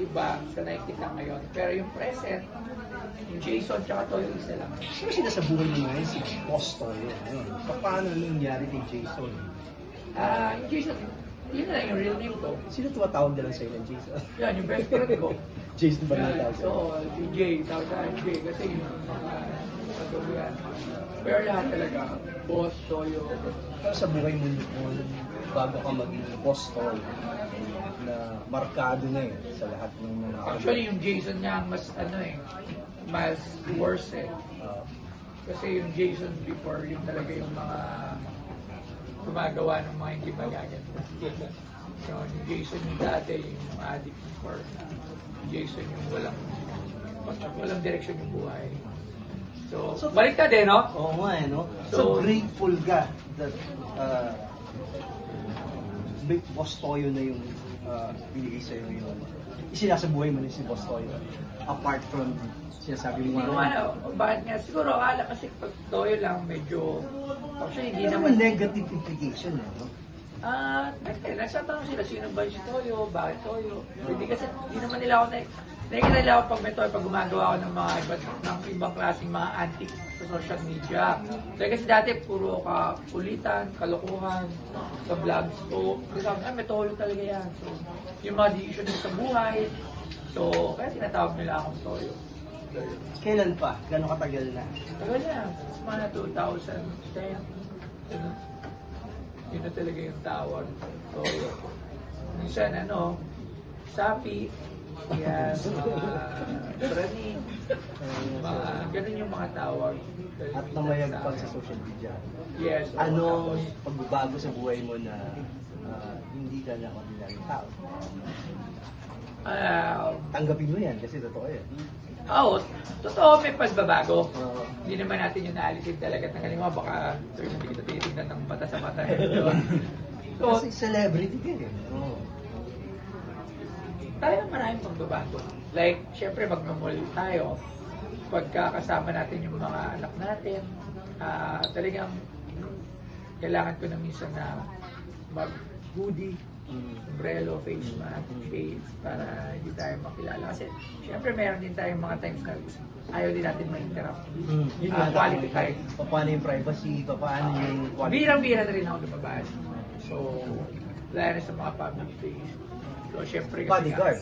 iba sa nakikita ngayon. Pero yung present, yung Jason tsaka Toyo isa lang. Sino sila sa buhay mo ngayon? Si Boss Toyo. Paano nangyari kay Jason? Yung Jason, yun na lang yung real name ko. Sino tumatawag na lang sa'yo ng Jason? Yan, yung best friend ko. Jason ba na tawag? So, si Jay, tawag na Jay kasi yung yan. Pero lahat talaga, Boss, Toyo. Pero sa buhay mo noon, bago ka maging Boss Toyo, na markado na sa lahat ng mga... Actually, yung Jason niya mas mas worse kasi yung Jason before, yung talaga yung mga gumagawa ng mga hindi magaganto. So, yung Jason yung dati, yung addict before. Yung Jason yung walang direksyon yung buhay. So baliktad no? Oo nga no? So grateful ka that Big Boss Toyo na yung binigay sa'yo ngayon. Isinasabuhay mo na si Boss Toyo. Apart from sinasabi mo nga. Bakit nga? Siguro akala kasi pag Toyo lang medyo... Actually hindi naman... negative implication no? Nasa tanong sila, sino ba si Toyo? Bakit Toyo? Hindi kasi, hindi naman nila ako nakikita nila ako pag may Toyo, pag gumagawa ako ng mga ibang klaseng mga antics sa social media. Kasi dati, puro kulitan, kalokohan, sa vlogs ko. Kasi sabi, may Toyo talaga yan. So, yung mga decision sa buhay. So, kaya tinatawag nila akong Toyo. Kailan pa? Gano'ng katagal na? Tagal na. Mga 2010. Yun na talaga yung tawag. So, minsan Sapi, yan, Rani, ganun yung mga tawag. At namayagpag sa social media. Yes. Anong pagbabago sa buhay mo na hindi ka na ordinaryong tao? Tanggapin mo yan kasi totoo yan. Oo, totoo may pagbabago. Hindi naman natin yung naalisin talaga. Tanggalin mo, baka hindi kita titignan ng mata sa mata. So, kasi celebrity ka eh. Talagang maraming pagbabago. Like, syempre magmamall tayo. Pagkakasama natin yung mga anak natin, talagang kailangan ko na minsan na mag-hoodie, umbrello, face mask, shades, para hindi tayo makilala. Kasi, syempre, meron din tayong mga times na ayaw din natin ma-interrupt. Quality time. Paano yung privacy? Paano yung quality? Birang-bira na rin ako lumabas. So, lalo na sa mga public place. So, syempre, bodyguard?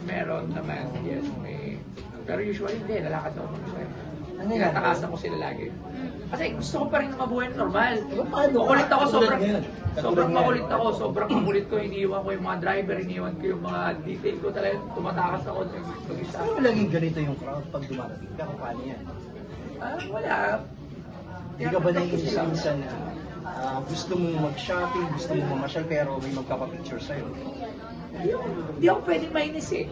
Meron naman, yes. Pero usually, hindi. Lalakad ako mag-isa. Tinatakasan ko sila lagi. Kasi gusto ko pa rin mabuhay normal. Makulit ako, sobrang makulit ako. Sobrang makulit ko, iniiwan ko yung mga driver, iniiwan ko yung mga detail ko. Talagang tumatakas ako mag-isa. Ano laging ganito yung crowd pag dumarating ka? Paano yan? Wala. Hindi ka ba naiinis minsan na gusto mong mag-shopping, gusto mong mamasyal, pero may magpapapicture sa'yo? Hindi ako pwedeng mainis eh.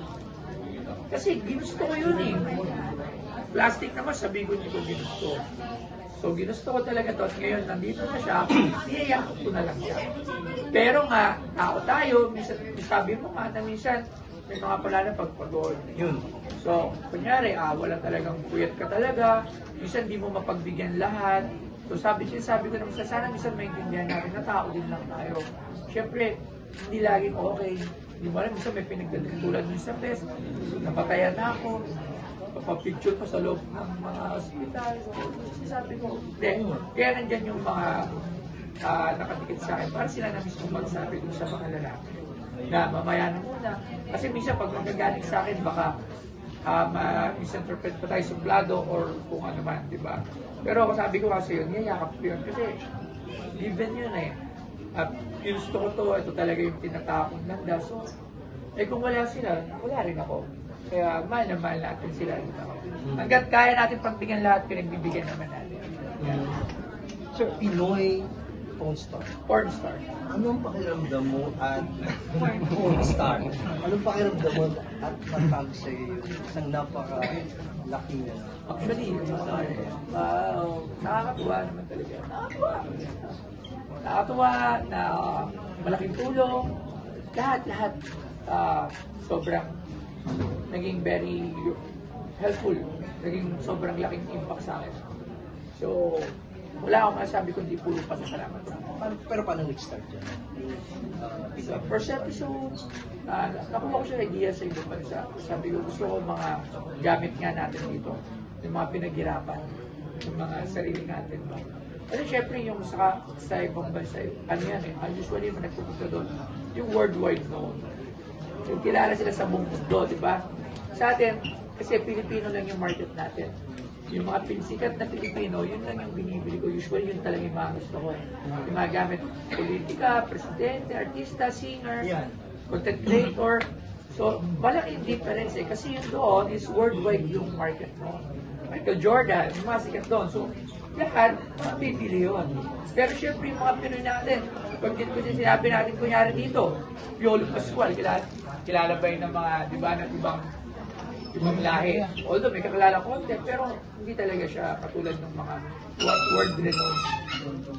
Kasi ginusto ko yun eh. Plastic naman, sabi ko niyo ginusto. So ginusto ko talaga to at ngayon nandito na siya, niyayakap ko na lang siya. Pero nga, tao tayo, minsan sabi mo nga na minsan may mga pala na pagpagod. Yun. So, kunyari, wala talagang puyat ka talaga, minsan di mo mapagbigyan lahat. So sabi ko naman sana minsan maintindihan natin na tao din lang tayo. Siyempre, hindi laging okay. Hindi mo alam, minsan may pinagdadala tulad ng sa best. Napatayan na ako. Papapicture pa sa loob ng mga hospital. Sabi ko, kaya nandyan yung mga nakadikit sa akin. Para sila na mismo magsabi dun sa mga lalaki. Na mamaya na muna. Kasi minsan pag magagaling sa akin, baka ma-misinterpret pa tayo sublado or kung ano man, di ba? Pero ako sabi ko kasi yun, niyayakap ko yun. Kasi given yun eh. At gusto ko to, ito talaga yung tinatakong landa. So, kung wala sila, wala rin ako. Kaya mahal na mahal natin sila. Hanggat kaya natin pagbigyan lahat, pinagbibigyan naman natin. Sir, Pinoy porn star. Porn star. Anong pakiramdam mo at porn star? Anong pakiramdam mo at matag sa isang napaka-laki na? Actually, nakakatuwa naman talaga. Nakakatuwa na malaking tulong. Lahat. Sobrang naging very helpful. Naging sobrang laking impact sa akin. So, wala akong masasabi kundi puro pasasalamat. Pero paano nag-start yun? So, first episode, nakuha ko siya idea sa ibang bansa. Sabi ko, gusto ko mga gamit nga natin dito. Yung mga pinaghirapan. Yung mga sarili natin. No? Kasi syempre yung sa ibang bansa, ano yan eh, usually yung nagpupunta doon, yung worldwide known. Yung kilala sila sa buong mundo, di ba? Sa atin, kasi Pilipino lang yung market natin. Yung mga sikat na Pilipino, yun lang yung binibili ko. Usually yun talaga yung mga gusto ko. Yung mga gamit, politika, presidente, artista, singer, content creator. So, malaking difference eh. Kasi yun doon is worldwide yung market mo. Michael Jordan, yung mga sikat doon. So, lahat, mabibili yun. Pero syempre yung mga Pinoy natin, pag sinabi natin kunyari dito, Piolo Pascual, kilala ba yun ng mga, di ba, ng ibang lahi. Although may kakilala konti, pero hindi talaga siya katulad ng mga world renowned.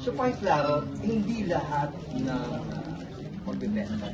So, point klaro, hindi lahat ng magbibenta